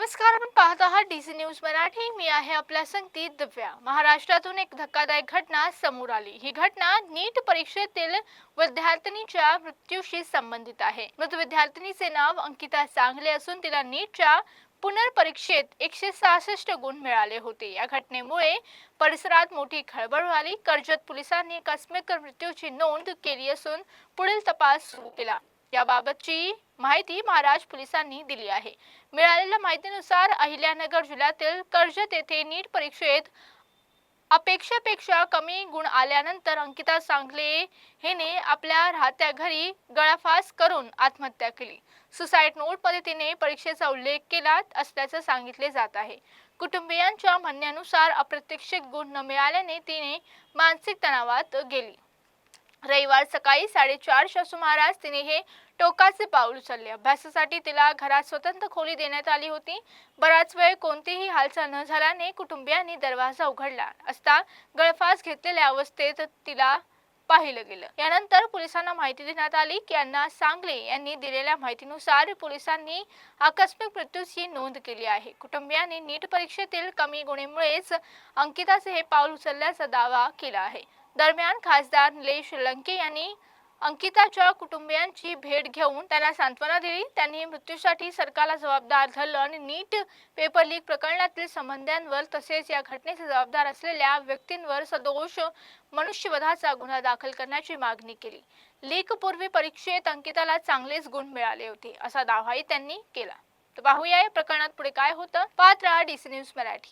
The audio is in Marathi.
नमस्कार, आपण पाहत आहात डीसी न्यूज मराठी. मी आहे आपल्या संगती दिव्या. महाराष्ट्रातून एक धक्कादायक घटना समोर आली. ही घटना नीट परीक्षेतील विद्यार्थिनीच्या मृत्यूशी संबंधित आहे. मृत विद्यार्थिनीचे नाव अंकिता सांगले असून तिला नीटच्या पुनर्परीक्षेत 166 गुण मिळाले होते. या घटनेमुळे परिसरात मोठी खळबळ उडाली. कर्जत पोलिसांनी आकस्मिक मृत्यूची नोंद केली असून पुढील तपास सुरू केला. याबाबतची माहिती महाराष्ट्र पोलिसांनी दिली आहे. मिळालेल्या माहितीनुसार अहिल्यानगर जिल्ह्यातील कर्जत येथे नीट परीक्षेत अपेक्षेपेक्षा कमी गुण आल्यानंतर अंकिता सांगले हिने आपल्या राहत्या घरी गळफास करून आत्महत्या केली. सुसाईड नोटमध्ये तिने परीक्षेचा उल्लेख केला असल्याचे सांगितले जात आहे. कुटुंबियांच्या म्हणण्यानुसार अप्रत्याशित गुण न मिळाल्याने तिने मानसिक तणावात गेली. रविवार सकाळी 4:30च्या सुमारास तिने हे टोकाचे पाऊल उचलले. अभ्यासासाठी तिला घरात स्वतंत्र खोली देण्यात आली होती. बराच वेळ कोणतीही हालचाल न झाल्याने कुटुंबियांनी दरवाजा उघडला असता गळफास घेतलेल्या अवस्थेत तिला पाहिलं गेलं. यानंतर पोलिसांना माहिती देण्यात आली की अण्णा सांगले यांनी दिलेल्या माहितीनुसार पोलिसांनी आकस्मिक मृत्यूची नोंद केली आहे. कुटुंबियांनी नीट परीक्षेतील कमी गुणांमुळेच अंकिताचे हे पाऊल उचलल्याचा दावा केला आहे. दरम्यान खासदार निलेश लंके यांनी अंकिताच्या कुटुंबियांची भेट घेऊन त्यांना सांत्वना दिली. त्यांनी मृत्यूसाठी सरकारला जबाबदार धरलं आणि नीट पेपर लीक प्रकरणातील संबंधितांवर तसेच या घटनेचे जबाबदार असलेल्या व्यक्तींवर सदोष मनुष्यवधाचा गुन्हा दाखल करण्याची मागणी केली. लीक पूर्वी परीक्षेत अंकिताला चांगलेच गुण मिळाले होते असा दावाही त्यांनी केला. तर पाहूया या प्रकरणात पुढे काय होतं. पाहत रहा डीसी न्यूज मराठी.